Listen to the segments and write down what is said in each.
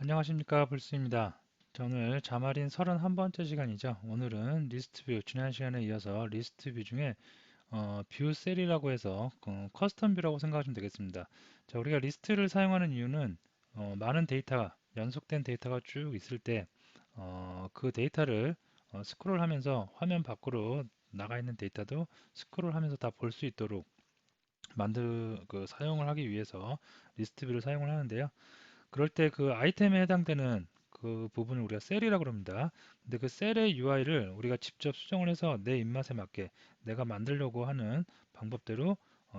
안녕하십니까, 불스입니다. 자, 오늘 자말인 31번째 시간이죠. 오늘은 리스트 뷰, 지난 시간에 이어서 리스트 뷰 중에 뷰 셀이라고 해서 커스텀 뷰라고 생각하시면 되겠습니다. 자, 우리가 리스트를 사용하는 이유는 많은 데이터가, 연속된 데이터가 쭉 있을 때 그 데이터를 스크롤하면서 화면 밖으로 나가 있는 데이터도 스크롤하면서 다 볼 수 있도록 사용을 하기 위해서 리스트 뷰를 사용을 하는데요. 그럴 때 그 아이템에 해당되는 그 부분을 우리가 셀이라고 합니다. 근데 그 셀의 UI를 우리가 직접 수정을 해서 내 입맛에 맞게 내가 만들려고 하는 방법대로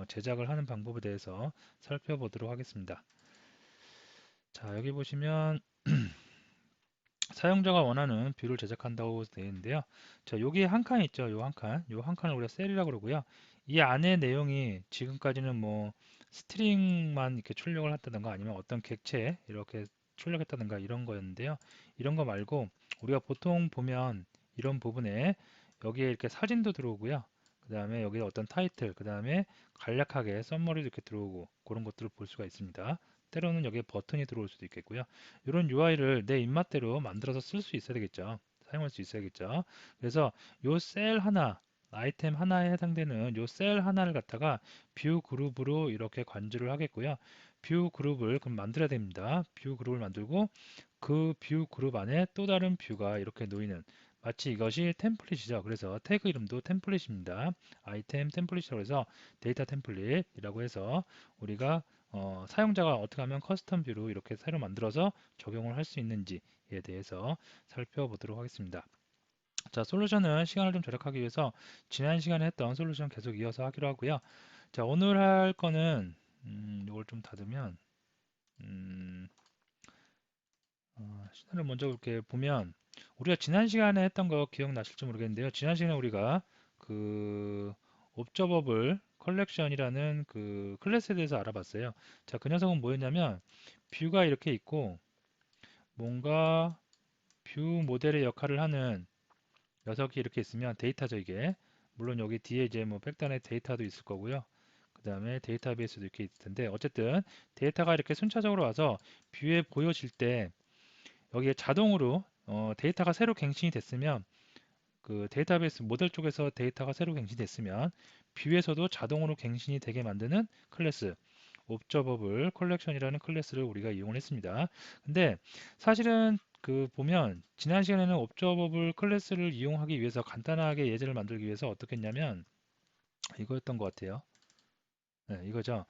제작을 하는 방법에 대해서 살펴보도록 하겠습니다. 자, 여기 보시면 사용자가 원하는 뷰를 제작한다고 되어 있는데요. 자, 여기 한 칸 있죠. 요 한 칸. 요 한 칸을 우리가 셀이라고 그러고요. 이 안에 내용이 지금까지는 뭐 스트링만 이렇게 출력을 했다던가 아니면 어떤 객체 이렇게 출력했다던가 이런 거였는데요. 이런 거 말고 우리가 보통 보면 이런 부분에 여기에 이렇게 사진도 들어오고요. 그 다음에 여기에 어떤 타이틀, 그 다음에 간략하게 썸머리도 이렇게 들어오고 그런 것들을 볼 수가 있습니다. 때로는 여기에 버튼이 들어올 수도 있겠고요. 이런 UI를 내 입맛대로 만들어서 쓸 수 있어야 되겠죠. 사용할 수 있어야겠죠. 그래서 요 셀 하나, 아이템 하나에 해당되는 요 셀 하나를 갖다가 뷰 그룹으로 이렇게 관주를 하겠고요. 뷰 그룹을 그럼 만들어야 됩니다. 뷰 그룹을 만들고 그 뷰 그룹 안에 또 다른 뷰가 이렇게 놓이는 마치 이것이 템플릿이죠. 그래서 태그 이름도 템플릿입니다. 아이템 템플릿이라고 해서 데이터 템플릿이라고 해서 우리가 사용자가 어떻게 하면 커스텀 뷰로 이렇게 새로 만들어서 적용을 할 수 있는지에 대해서 살펴보도록 하겠습니다. 자, 솔루션은 시간을 좀 절약하기 위해서 지난 시간에 했던 솔루션 계속 이어서 하기로 하고요. 자, 오늘 할 거는 이걸 좀 닫으면 음, 시간을 먼저 이렇게 보면 우리가 지난 시간에 했던 거 기억나실지 모르겠는데요. 지난 시간에 우리가 그 옵저버블 컬렉션이라는 그 클래스에 대해서 알아봤어요. 자, 그 녀석은 뭐였냐면 뷰가 이렇게 있고 뭔가 뷰 모델의 역할을 하는 녀석이 이렇게 있으면 데이터죠, 이게. 물론 여기 뒤에 이제 뭐 백단의 데이터도 있을 거고요. 그 다음에 데이터베이스도 이렇게 있을 텐데 어쨌든 데이터가 이렇게 순차적으로 와서 뷰에 보여질 때 여기에 자동으로 데이터가 새로 갱신이 됐으면 그 데이터베이스 모델 쪽에서 데이터가 새로 갱신됐으면 뷰에서도 자동으로 갱신이 되게 만드는 클래스 옵저버블 컬렉션이라는 클래스를 우리가 이용을 했습니다. 근데 사실은 그 보면 지난 시간에는 옵저버블 클래스를 이용하기 위해서 간단하게 예제를 만들기 위해서 어떻게 했냐면 이거였던 것 같아요. 네, 이거죠.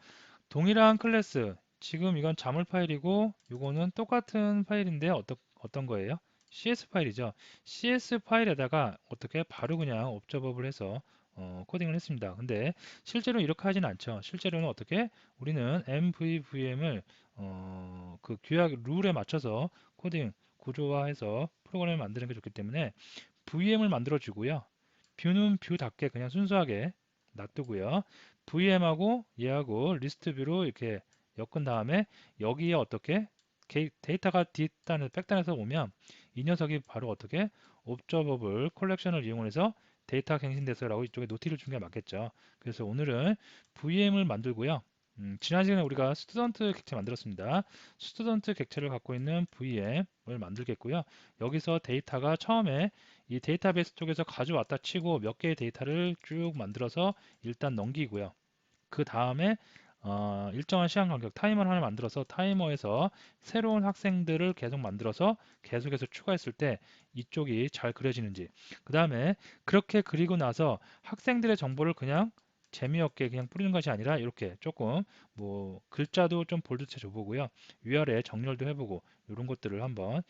동일한 클래스 지금 이건 자물 파일이고 이거는 똑같은 파일인데 어떤 거예요? CS 파일이죠. CS 파일에다가 어떻게 바로 그냥 옵저버블 해서 코딩을 했습니다. 근데 실제로 이렇게 하진 않죠. 실제로는 어떻게 우리는 MVVM을 그 규약 룰에 맞춰서 코딩 구조화해서 프로그램을 만드는 게 좋기 때문에 VM을 만들어 주고요. 뷰는 뷰답게 그냥 순수하게 놔두고요. VM하고 얘하고 리스트 뷰로 이렇게 엮은 다음에 여기에 어떻게 데이터가 뒷단에서 백단에서 오면 이 녀석이 바로 어떻게 옵저버블 컬렉션을 이용해서 데이터 갱신됐어라고 이쪽에 노티를 준 게 맞겠죠. 그래서 오늘은 VM을 만들고요. 지난 시간에 우리가 스튜던트 객체 만들었습니다. 스튜던트 객체를 갖고 있는 VM을 만들겠고요. 여기서 데이터가 처음에 이 데이터베이스 쪽에서 가져왔다 치고 몇 개의 데이터를 쭉 만들어서 일단 넘기고요. 그 다음에 일정한 시간 간격 타이머를 하나 만들어서 타이머에서 새로운 학생들을 계속 만들어서 계속해서 추가했을 때 이쪽이 잘 그려지는지 그 다음에 그렇게 그리고 나서 학생들의 정보를 그냥 재미없게 그냥 뿌리는 것이 아니라 이렇게 조금 뭐 글자도 좀 볼드체 줘보고요 위아래 정렬도 해보고 이런 것들을 한번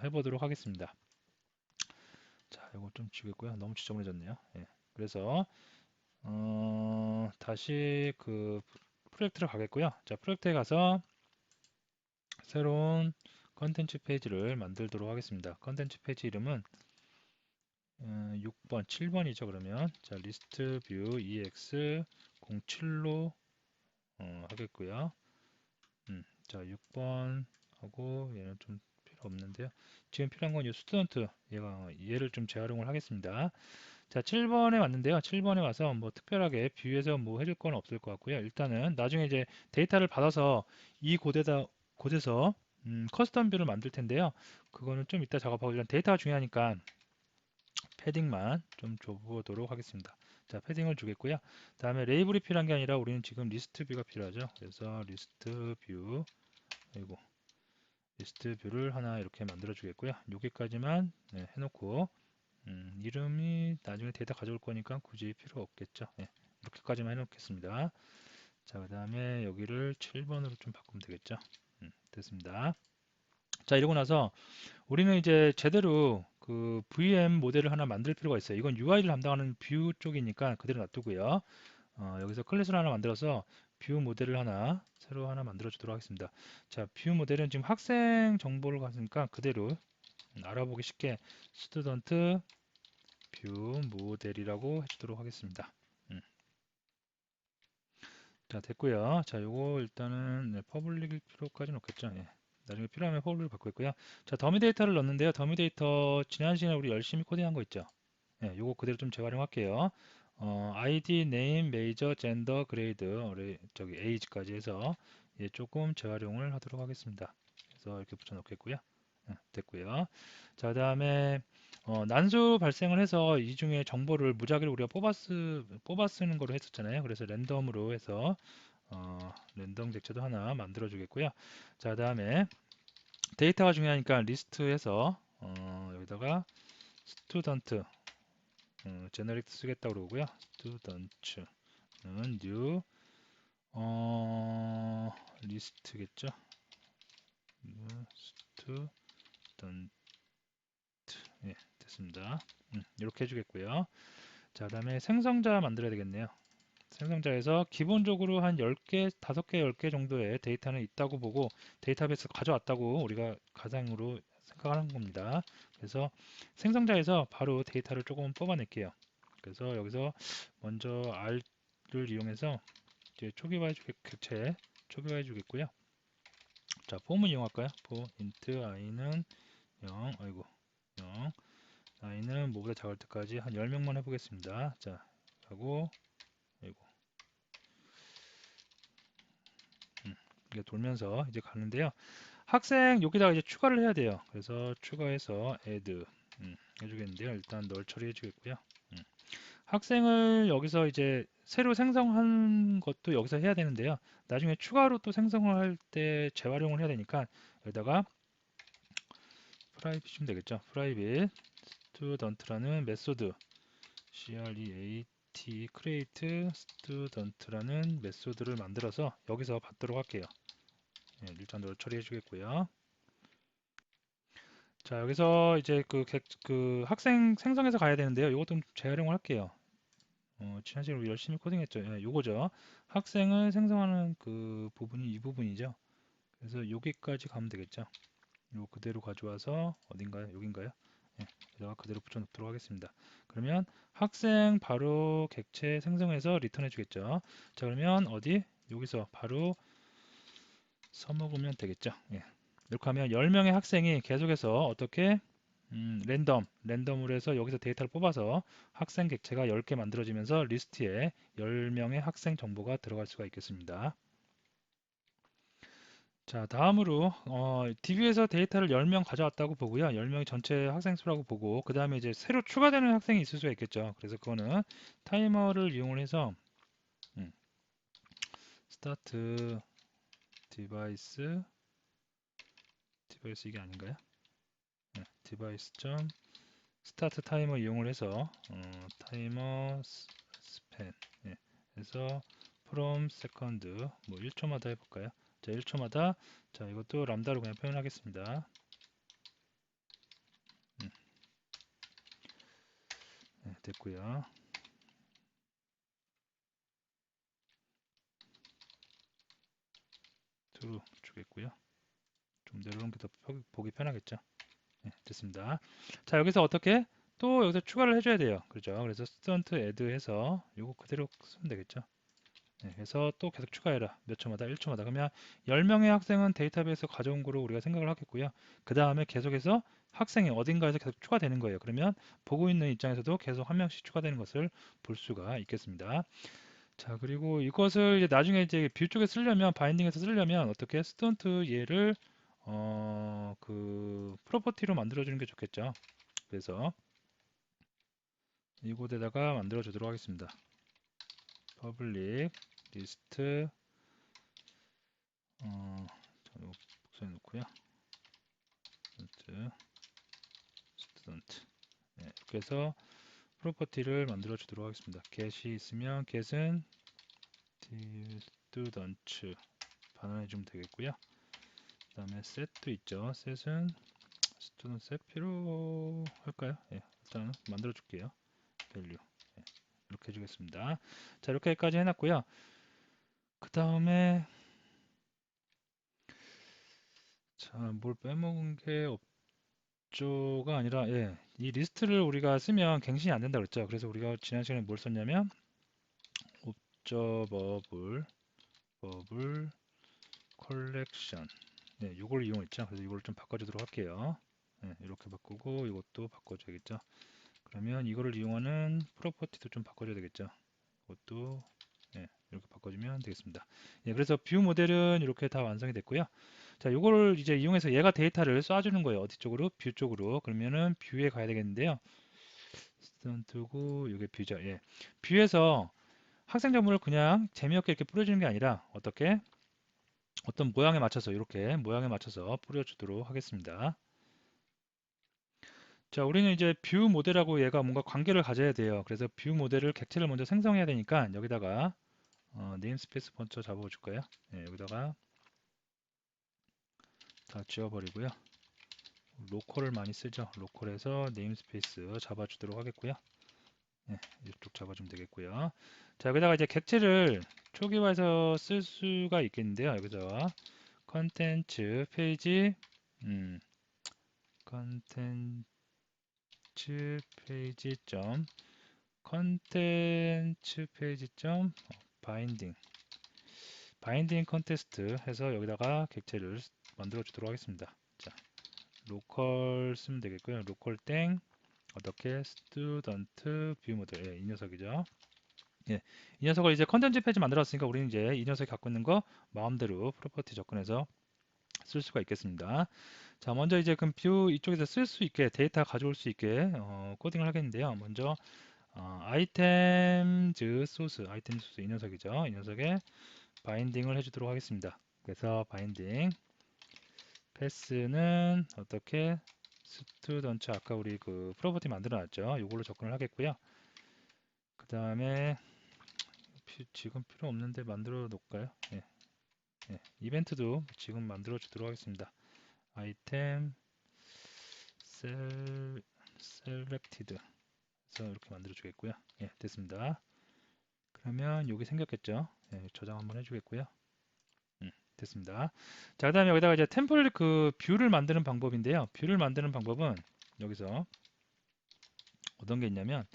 해보도록 하겠습니다. 자, 이거 좀 지우겠고요. 너무 지저분해졌네요. 예. 그래서 다시 그 프로젝트를 가겠고요. 자, 프로젝트에 가서 새로운 컨텐츠 페이지를 만들도록 하겠습니다. 컨텐츠 페이지 이름은 6번, 7번이죠. 그러면 자, 리스트 뷰 EX 07로 하겠고요. 자, 6번 하고 얘는 좀 필요 없는데요. 지금 필요한 건 이 스튜던트 얘를 좀 재활용을 하겠습니다. 자, 7번에 왔는데요. 7번에 와서 뭐 특별하게 뷰에서 뭐 해줄 건 없을 것 같고요. 일단은 나중에 이제 데이터를 받아서 이 곳에서 커스텀 뷰를 만들 텐데요. 그거는 좀 이따 작업하고 일단 데이터가 중요하니까 패딩만 좀 줘보도록 하겠습니다. 자, 패딩을 주겠고요. 다음에 레이블이 필요한 게 아니라 우리는 지금 리스트 뷰가 필요하죠. 그래서 리스트 뷰, 그리고 리스트 뷰를 하나 이렇게 만들어 주겠고요. 여기까지만 해놓고 이름이 나중에 데이터 가져올 거니까 굳이 필요 없겠죠. 이렇게까지만 해놓겠습니다. 자, 그 다음에 여기를 7번으로 좀 바꾸면 되겠죠. 됐습니다. 자, 이러고 나서 우리는 이제 제대로 그 VM 모델을 하나 만들 필요가 있어요. 이건 UI를 담당하는 뷰 쪽이니까 그대로 놔두고요. 여기서 클래스를 하나 만들어서 뷰 모델을 하나 새로 하나 만들어 주도록 하겠습니다. 자, 뷰 모델은 지금 학생 정보를 가지니까 그대로 알아보기 쉽게 스튜던트 뷰 모델이라고 해주도록 하겠습니다. 자, 됐고요. 자, 요거 일단은 퍼블릭일 필요까지는 없겠죠. 나중에 필요하면 퍼블릭을 바꾸겠고요. 자, 더미 데이터를 넣는데요. 더미 데이터 지난 시간에 우리 열심히 코딩한 거 있죠. 요거 그대로 좀 재활용할게요. ID, name, major, gender, grade, 저기 age까지 해서 조금 재활용을 하도록 하겠습니다. 그래서 이렇게 붙여놓겠고요. 됐고요. 자, 그다음에 난수 발생을 해서 이 중에 정보를 무작위로 우리가 뽑아 쓰는 거로 했었잖아요. 그래서 랜덤으로 해서 랜덤 객체도 하나 만들어 주겠고요. 자, 그다음에 데이터가 중요하니까 리스트에서 여기다가 스튜던트 제너릭 쓰겠다고 그러고요. 스튜던트는 new 리스트겠죠. 스튜던트 됐습니다. 이렇게 해주겠고요. 자, 그다음에 생성자 만들어야 되겠네요. 생성자에서 기본적으로 한 10개, 5개, 10개 정도의 데이터는 있다고 보고 데이터베이스 가져왔다고 우리가 가상으로 생각하는 겁니다. 그래서 생성자에서 바로 데이터를 조금 뽑아낼게요. 그래서 여기서 먼저 R를 이용해서 이제 초기화해 객체 초기화해 주겠고요. 자, 폼을 이용할까요? 폼 int i는 0, 아이고 0, i는 뭐보다 작을 때까지 한 10명만 해보겠습니다. 자, 하고 아이고 이게 돌면서 이제 가는데요. 학생 여기다가 이제 추가를 해야 돼요. 그래서 추가해서 add 해주겠는데요. 일단 널 처리해 주겠고요. 학생을 여기서 이제 새로 생성한 것도 여기서 해야 되는데요. 나중에 추가로 또 생성을 할 때 재활용을 해야 되니까 여기다가 프라이빗 주면 되겠죠. 프라이빗 student라는 메소드 create student라는 메소드를 만들어서 여기서 받도록 할게요. 일단 널 처리해 주겠고요. 자, 여기서 이제 그 학생 생성해서 가야 되는데요. 이것도 좀 재활용을 할게요. 지난 시간에 우리 열심히 코딩했죠. 요거죠. 학생을 생성하는 그 부분이 이 부분이죠. 그래서 여기까지 가면 되겠죠. 요 그대로 가져와서 어딘가요? 여긴가요? 여기다가 그대로 붙여놓도록 하겠습니다. 그러면 학생 바로 객체 생성해서 리턴해 주겠죠. 자, 그러면 어디? 여기서 바로 써먹으면 되겠죠. 이렇게 하면 10명의 학생이 계속해서 어떻게 랜덤으로 해서 여기서 데이터를 뽑아서 학생 객체가 10개 만들어지면서 리스트에 10명의 학생 정보가 들어갈 수가 있겠습니다. 자, 다음으로 DB에서 데이터를 10명 가져왔다고 보고요. 10명이 전체 학생 수라고 보고 그 다음에 이제 새로 추가되는 학생이 있을 수가 있겠죠. 그래서 그거는 타이머를 이용을 해서 스타트 디바이스 이게 아닌가요? 디바이스 점 스타트 타이머 이용을 해서 타이머 스팬 해서 from second 뭐 1초마다 해볼까요? 자, 1초마다 자, 이것도 람다로 그냥 표현하겠습니다. 됐고요. true 주겠고요. 좀 내려오는 게 더 보기 편하겠죠. 됐습니다. 자, 여기서 어떻게 또 여기서 추가를 해줘야 돼요. 그렇죠? 그래서 student add 해서 이거 그대로 쓰면 되겠죠. 그래서 또 계속 추가해라. 몇 초마다? 1초마다. 그러면 10명의 학생은 데이터베이스 가져온 거로 우리가 생각을 하겠고요. 그 다음에 계속해서 학생이 어딘가에서 계속 추가되는 거예요. 그러면 보고 있는 입장에서도 계속 한 명씩 추가되는 것을 볼 수가 있겠습니다. 자, 그리고 이것을 이제 나중에 이제 뷰 쪽에 쓰려면 바인딩에서 쓰려면 어떻게 스튜던트 얘를 그 프로퍼티로 만들어 주는 게 좋겠죠. 그래서 이곳에다가 만들어 주도록 하겠습니다. public list 저는 복사해 놓고요. student 네, 이렇게 해서 프로퍼티를 만들어 주도록 하겠습니다. get이 있으면 get은 student 반환해 주면 되겠고요. 그 다음에 set도 있죠. set은 student set 필요할까요? 예, 일단 만들어 줄게요. value 예, 이렇게 해주겠습니다. 자, 이렇게까지 해놨고요. 그 다음에 자, 뭘 빼먹은 게 없죠가 아니라 예, 이 리스트를 우리가 쓰면 갱신이 안 된다 그랬죠. 그래서 우리가 지난 시간에 뭘 썼냐면 observable collection 네, 이걸 이용했죠. 그래서 이걸 좀 바꿔주도록 할게요. 네, 이렇게 바꾸고 이것도 바꿔줘야겠죠. 그러면 이거를 이용하는 프로퍼티도 좀 바꿔줘야 되겠죠. 이것도 네, 이렇게 바꿔주면 되겠습니다. 예, 그래서 뷰 모델은 이렇게 다 완성이 됐고요. 자, 이거를 이제 이용해서 얘가 데이터를 쏴주는 거예요. 어디 쪽으로? 뷰 쪽으로. 그러면은 뷰에 가야 되겠는데요. 스턴트고 이게 뷰죠. 예. 뷰에서 학생 정보를 그냥 재미없게 이렇게 뿌려주는 게 아니라 어떻게 어떤 모양에 맞춰서 이렇게 모양에 맞춰서 뿌려주도록 하겠습니다. 자, 우리는 이제 뷰 모델하고 얘가 뭔가 관계를 가져야 돼요. 그래서 뷰 모델을 객체를 먼저 생성해야 되니까 여기다가 네임스페이스 먼저 잡아줄까요? 네, 여기다가 다 지워버리고요. 로컬을 많이 쓰죠. 로컬에서 네임스페이스 잡아주도록 하겠고요. 네, 이쪽 잡아주면 되겠고요. 자, 여기다가 이제 객체를 초기화해서 쓸 수가 있겠는데요. 여기서 컨텐츠 페이지 컨텐츠 페이지 점 컨텐츠 페이지 점 바인딩 컨테스트 해서 여기다가 객체를 만들어 주도록 하겠습니다. 자, 로컬 쓰면 되겠고요. 로컬 땡 어떻게 스튜던트 뷰 모델 예, 이 녀석이죠. 예, 이 녀석을 이제 컨텐츠 페이지 만들었으니까 우리는 이제 이 녀석이 갖고 있는 거 마음대로 프로퍼티 접근해서 쓸 수가 있겠습니다. 자, 먼저 이제 그럼 뷰 이쪽에서 쓸 수 있게 데이터 가져올 수 있게 코딩을 하겠는데요. 먼저 아이템즈 소스 이 녀석이죠. 이 녀석에 바인딩을 해주도록 하겠습니다. 그래서 바인딩 패스는 어떻게 스튜던트 아까 우리 그 프로퍼티 만들어 놨죠. 이걸로 접근을 하겠고요. 그 다음에 지금 필요 없는데 만들어 놓을까요? 예, 예. 이벤트도 지금 만들어 주도록 하겠습니다. 아이템 셀렉티드 그래서 이렇게 만들어 주겠고요. 예, 됐습니다. 그러면 여기 생겼겠죠? 예, 저장 한번 해주겠고요. 됐습니다. 자, 그다음에 여기다가 이제 템플릿 그 뷰를 만드는 방법인데요. 뷰를 만드는 방법은 여기서 어떤 게 있냐면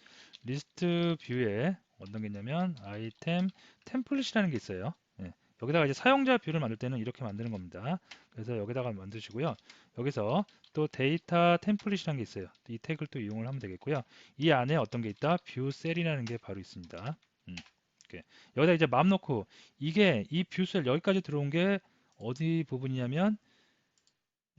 리스트 뷰에 어떤 게 있냐면 아이템 템플릿이라는 게 있어요. 예, 여기다가 이제 사용자 뷰를 만들 때는 이렇게 만드는 겁니다. 그래서 여기다가 만드시고요. 여기서 또 데이터 템플릿이라는 게 있어요. 이 태그를 또 이용을 하면 되겠고요. 이 안에 어떤 게 있다? 뷰 셀이라는 게 바로 있습니다. 이렇게. 여기다 이제 맘 놓고 이게 이 뷰 셀 여기까지 들어온 게 어디 부분이냐면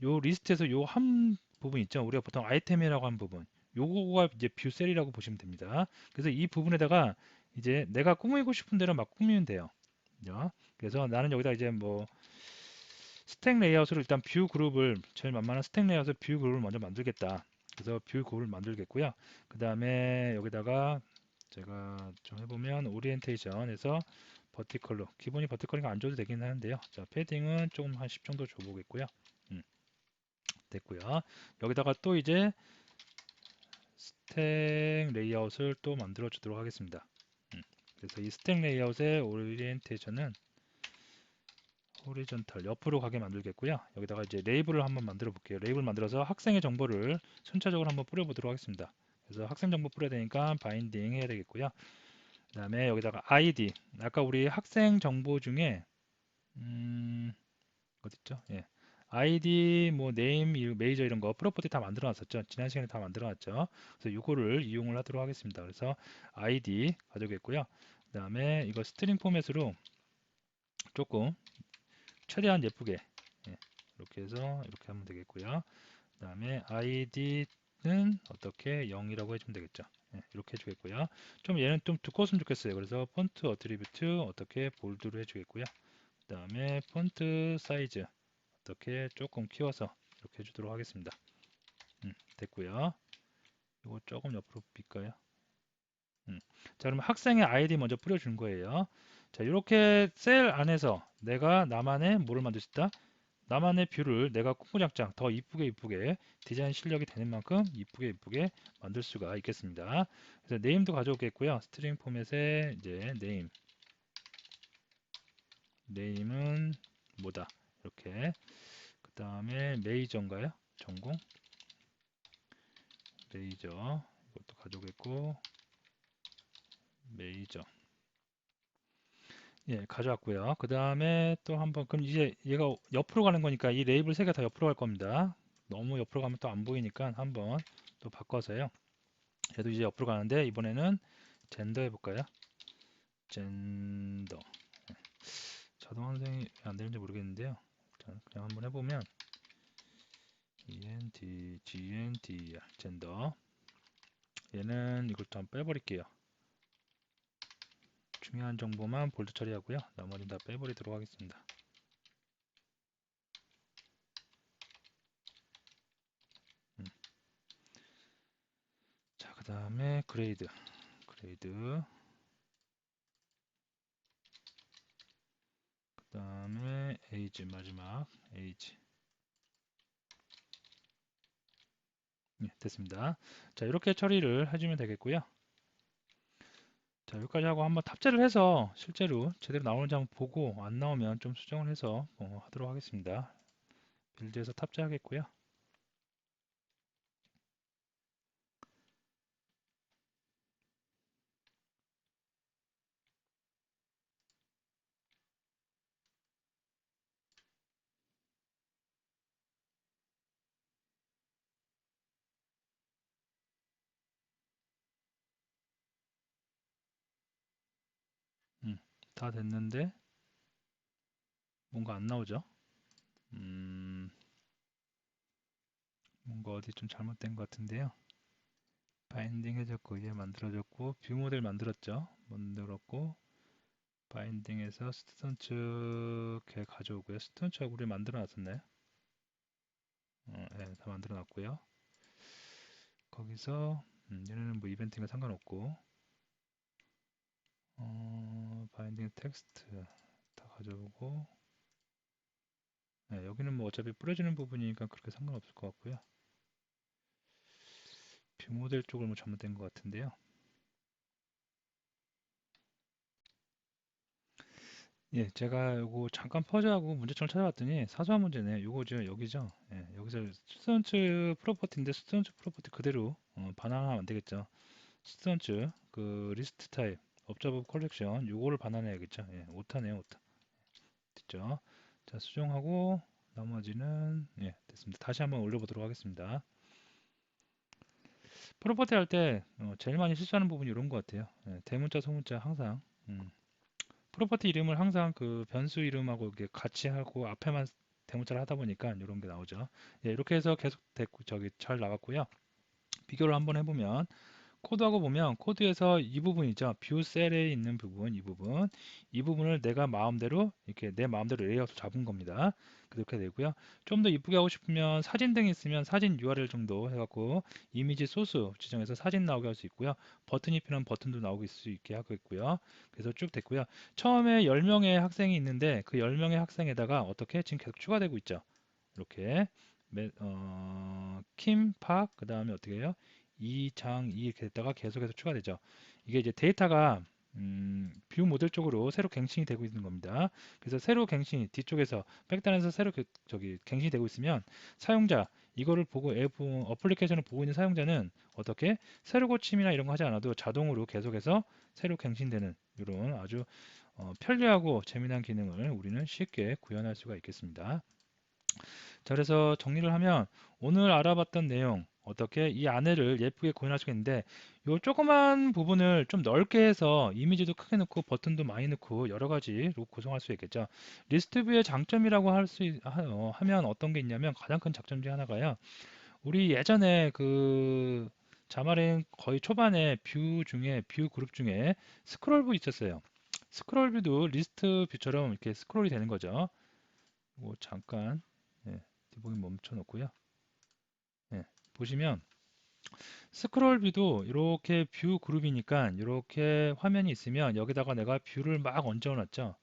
요 리스트에서 요 한 부분 있죠. 우리가 보통 아이템이라고 한 부분. 요거가 이제 뷰셀이라고 보시면 됩니다. 그래서 이 부분에다가 이제 내가 꾸미고 싶은 대로 막 꾸미면 돼요. 그죠? 그래서 나는 여기다 이제 뭐 스택 레이아웃으로 일단 뷰 그룹을 제일 만만한 스택 레이아웃을 뷰 그룹을 먼저 만들겠다. 그래서 뷰 그룹을 만들겠고요. 그 다음에 여기다가 제가 좀 해보면 오리엔테이션에서 버티컬로 기본이 버티컬이가 안 줘도 되긴 하는데요. 자, 패딩은 조금 한 10 정도 줘보겠고요. 됐고요. 여기다가 또 이제 스택 레이아웃을 또 만들어 주도록 하겠습니다. 그래서 이 스택 레이아웃의 오리엔테이션은 호리존탈 옆으로 가게 만들겠고요. 여기다가 이제 레이블을 한번 만들어 볼게요. 레이블 만들어서 학생의 정보를 순차적으로 한번 뿌려 보도록 하겠습니다. 그래서 학생 정보 뿌려야 되니까 바인딩 해야 되겠고요. 그 다음에 여기다가 ID 아까 우리 학생 정보 중에 어딨죠? 예. ID, 뭐 네임, 메이저 이런 거 프로퍼티 다 만들어 놨었죠. 지난 시간에 다 만들어 놨죠. 그래서 이거를 이용을 하도록 하겠습니다. 그래서 ID 가져오겠고요. 그 다음에 이거 스트링 포맷으로 조금 최대한 예쁘게 예, 이렇게 해서 이렇게 하면 되겠고요. 그 다음에 id는 어떻게 0이라고 해주면 되겠죠. 예, 이렇게 해주겠고요. 좀 얘는 좀 두꺼웠으면 좋겠어요. 그래서 폰트 어트리뷰트 어떻게 볼드로 해주겠고요. 그 다음에 폰트 사이즈 어떻게 조금 키워서 이렇게 해주도록 하겠습니다. 됐고요. 이거 조금 옆으로 빌까요? 자, 그럼 학생의 아이디 먼저 뿌려준 거예요. 자, 이렇게 셀 안에서 내가 나만의 뭐를 만들 수 있다? 나만의 뷰를 내가 콩고장장 더 이쁘게 디자인 실력이 되는 만큼 이쁘게 만들 수가 있겠습니다. 그래서 네임도 가져오겠고요. 스트링 포맷에 이제 네임은 뭐다? 이렇게. 그 다음에 메이저인가요? 전공? 메이저. 이것도 가져오겠고, 메이저. 예, 가져왔고요. 그 다음에 또 한번, 그럼 이제 얘가 옆으로 가는 거니까 이 레이블 세 개 다 옆으로 갈 겁니다. 너무 옆으로 가면 또 안 보이니까 한번 또 바꿔서요. 얘도 이제 옆으로 가는데 이번에는 젠더 해볼까요? 젠더. 자동 환생이 안 되는지 모르겠는데요. 자, 그냥 한번 해보면 GNDR 젠더. 얘는 이걸 좀 빼버릴게요. 중요한 정보만 볼드 처리하고요. 나머지는 다 빼버리도록 하겠습니다. 자, 그 다음에 그레이드. 그 다음에 에이지 마지막 에이지. 네, 됐습니다. 자, 이렇게 처리를 해주면 되겠고요. 자, 여기까지 하고 한번 탑재를 해서 실제로 제대로 나오는지 한번 보고 안 나오면 좀 수정을 해서 하도록 하겠습니다. 빌드에서 탑재하겠고요. 다 됐는데 뭔가 안 나오죠? 뭔가 어디 좀 잘못된 것 같은데요. 바인딩 해줬고 얘 만들어졌고 뷰 모델 만들었고 바인딩에서 스튜던트 걔 가져오고요. 스튜던트하고 우리 만들어 놨었나요? 네, 다 만들어 놨고요. 거기서 얘네는 뭐 이벤트가 상관없고 바인딩 텍스트 다 가져오고 네, 여기는 뭐 어차피 뿌려지는 부분이니까 그렇게 상관없을 것 같고요. 뷰 모델 쪽을 뭐 잘못된 것 같은데요. 예, 제가 요거 잠깐 퍼즈하고 문제점을 찾아봤더니 사소한 문제네. 요거죠, 여기죠. 예, 여기서 스튜던트 프로퍼티인데 스튜던트 프로퍼티 그대로 반환하면 안 되겠죠. 스튜던트 그 리스트 타입 업저버 컬렉션 요거를 반환해야겠죠. 예, 오타네요, 오타. 됐죠? 자, 수정하고 나머지는 예, 됐습니다. 다시 한번 올려보도록 하겠습니다. 프로퍼티 할 때 제일 많이 실수하는 부분이 이런 것 같아요. 예, 대문자, 소문자 항상 프로퍼티 이름을 항상 그 변수 이름하고 이렇게 같이 하고 앞에만 대문자를 하다 보니까 이런 게 나오죠. 예, 이렇게 해서 계속 됐고 저기 잘 나갔고요. 비교를 한번 해보면 코드하고 보면 코드에서 이 부분이죠. 뷰 셀에 있는 부분, 이 부분을 내가 마음대로 이렇게 내 마음대로 레이아웃을 잡은 겁니다. 그렇게 되고요. 좀 더 이쁘게 하고 싶으면 사진 등이 있으면 사진 URL 정도 해갖고 이미지 소스 지정해서 사진 나오게 할 수 있고요. 버튼이 필요한 버튼도 나오게 수 있게 하고 있고요. 그래서 쭉 됐고요. 처음에 10명의 학생이 있는데 그 10명의 학생에다가 어떻게 지금 계속 추가되고 있죠. 이렇게 킴, 팍, 그 다음에 어떻게 해요? 이장, 이 이렇게 됐다가 계속해서 추가되죠. 이게 이제 데이터가 뷰 모델 쪽으로 새로 갱신이 되고 있는 겁니다. 그래서 새로 갱신이 뒤쪽에서 백단에서 새로 저기 갱신이 되고 있으면 사용자 이거를 보고 앱 어플리케이션을 보고 있는 사용자는 어떻게 새로 고침이나 이런 거 하지 않아도 자동으로 계속해서 새로 갱신되는 이런 아주 편리하고 재미난 기능을 우리는 쉽게 구현할 수가 있겠습니다. 자, 그래서 정리를 하면 오늘 알아봤던 내용 어떻게 이 안에를 예쁘게 구현할 수가 있는데 요 조그만 부분을 좀 넓게 해서 이미지도 크게 넣고 버튼도 많이 넣고 여러 가지로 구성할 수 있겠죠. 리스트 뷰의 장점이라고 하면 어떤 게 있냐면 가장 큰 장점 중에 하나가요. 우리 예전에 그 자마린 거의 초반에 뷰 그룹 중에 스크롤 뷰 있었어요. 스크롤 뷰도 리스트 뷰처럼 이렇게 스크롤이 되는 거죠. 뭐 잠깐 디버깅 멈춰 놓고요. 보시면 스크롤 뷰도 이렇게 뷰 그룹이니까 이렇게 화면이 있으면 여기다가 내가 뷰를 막 얹어 놨죠.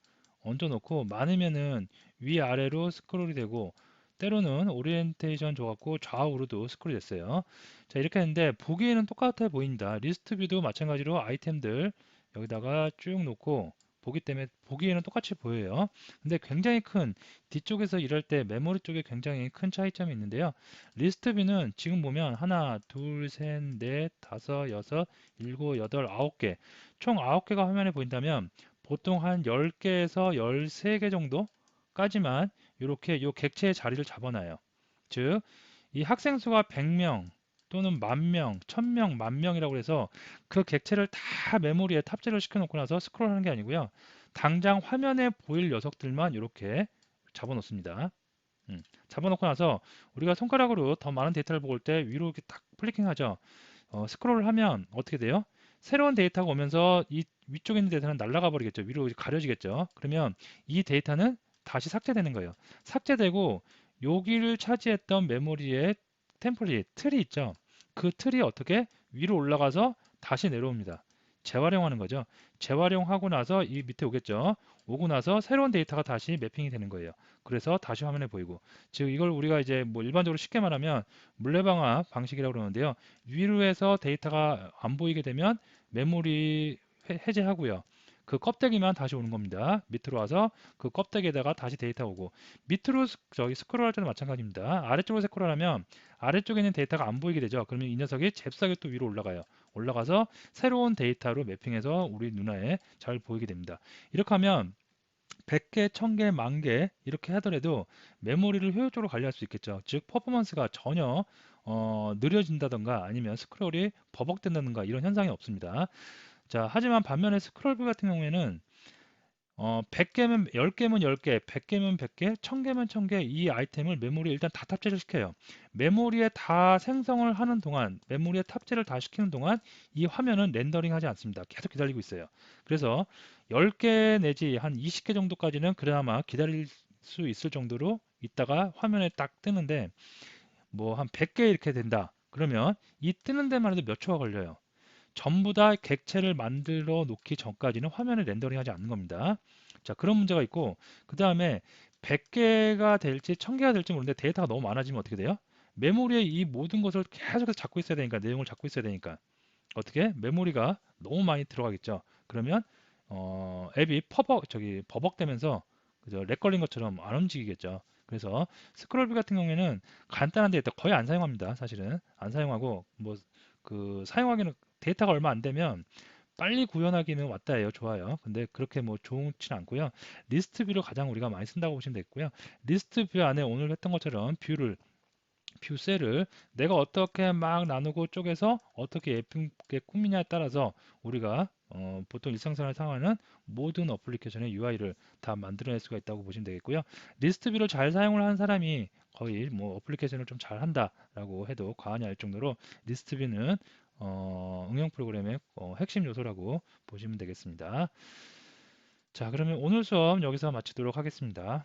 얹어 놓고 많으면은 위아래로 스크롤이 되고 때로는 오리엔테이션 줘갖고 좌우로도 스크롤이 됐어요. 자, 이렇게 했는데 보기에는 똑같아 보인다. 리스트 뷰도 마찬가지로 아이템들 여기다가 쭉 놓고 보기 때문에 보기에는 똑같이 보여요. 근데 굉장히 큰 뒤쪽에서 일할 때 메모리 쪽에 굉장히 큰 차이점이 있는데요. 리스트 뷰는 지금 보면 하나, 둘, 셋, 넷, 다섯, 여섯, 일곱, 여덟, 아홉 개 총 9개가 화면에 보인다면 보통 한 10개에서 13개 정도까지만 이렇게 요 객체의 자리를 잡아놔요. 즉, 이 학생 수가 100명 또는 10,000명, 1000명, 10,000명이라고 해서 그 객체를 다 메모리에 탑재를 시켜놓고 나서 스크롤하는 게 아니고요. 당장 화면에 보일 녀석들만 이렇게 잡아놓습니다. 잡아놓고 나서 우리가 손가락으로 더 많은 데이터를 볼 때 위로 이렇게 딱 클릭하죠. 스크롤을 하면 어떻게 돼요? 새로운 데이터가 오면서 이 위쪽에 있는 데이터는 날아가 버리겠죠. 위로 가려지겠죠. 그러면 이 데이터는 다시 삭제되는 거예요. 삭제되고 여기를 차지했던 메모리의 템플릿, 틀이 있죠. 그 틀이 어떻게 위로 올라가서 다시 내려옵니다. 재활용하는 거죠. 재활용하고 나서 이 밑에 오겠죠. 오고 나서 새로운 데이터가 다시 매핑이 되는 거예요. 그래서 다시 화면에 보이고. 즉 이걸 우리가 이제 뭐 일반적으로 쉽게 말하면 물레방아 방식이라고 그러는데요. 위로 해서 데이터가 안 보이게 되면 메모리 해제하고요. 그 껍데기만 다시 오는 겁니다. 밑으로 와서 그 껍데기에다가 다시 데이터 오고 밑으로 저기 스크롤할 때도 마찬가지입니다. 아래쪽으로 스크롤하면 아래쪽에 있는 데이터가 안 보이게 되죠. 그러면 이 녀석이 잽싸게 또 위로 올라가요. 올라가서 새로운 데이터로 매핑해서 우리 눈에 잘 보이게 됩니다. 이렇게 하면 100개, 1000개, 10,000개 이렇게 하더라도 메모리를 효율적으로 관리할 수 있겠죠. 즉 퍼포먼스가 전혀 느려진다던가 아니면 스크롤이 버벅된다던가 이런 현상이 없습니다. 자, 하지만 반면에 스크롤 뷰 같은 경우에는 100개면 10개면 10개, 100개면 100개, 1000개면 1000개 이 아이템을 메모리에 일단 다 탑재를 시켜요. 메모리에 다 생성을 하는 동안, 메모리에 탑재를 다 시키는 동안 이 화면은 렌더링 하지 않습니다. 계속 기다리고 있어요. 그래서 10개 내지 한 20개 정도까지는 그나마 기다릴 수 있을 정도로 있다가 화면에 딱 뜨는데 뭐 한 100개 이렇게 된다. 그러면 이 뜨는 데만 해도 몇 초가 걸려요. 전부 다 객체를 만들어 놓기 전까지는 화면을 렌더링하지 않는 겁니다. 자, 그런 문제가 있고 그 다음에 100개가 될지 1000개가 될지 모르는데 데이터가 너무 많아지면 어떻게 돼요? 메모리에 이 모든 것을 계속해서 잡고 있어야 되니까 내용을 잡고 있어야 되니까 어떻게 메모리가 너무 많이 들어가겠죠. 그러면 앱이 버벅대면서 그죠? 렉 걸린 것처럼 안 움직이겠죠. 그래서 스크롤뷰 같은 경우에는 간단한 데이터 거의 안 사용합니다. 사실은 안 사용하고 뭐 그 사용하기는 데이터가 얼마 안 되면 빨리 구현하기는 왔다 해요. 좋아요. 근데 그렇게 뭐 좋지는 않고요. 리스트 뷰를 가장 우리가 많이 쓴다고 보시면 되겠고요. 리스트 뷰 안에 오늘 했던 것처럼 뷰셀을 내가 어떻게 막 나누고 쪼개서 어떻게 예쁘게 꾸미냐에 따라서 우리가 보통 일상생활 사용하는 모든 어플리케이션의 UI를 다 만들어낼 수가 있다고 보시면 되겠고요. 리스트 뷰를 잘 사용을 하는 사람이 거의 뭐 어플리케이션을 좀 잘한다라고 해도 과언이 아닐 정도로 리스트 뷰는 응용 프로그램의 핵심 요소라고 보시면 되겠습니다. 자, 그러면 오늘 수업 여기서 마치도록 하겠습니다.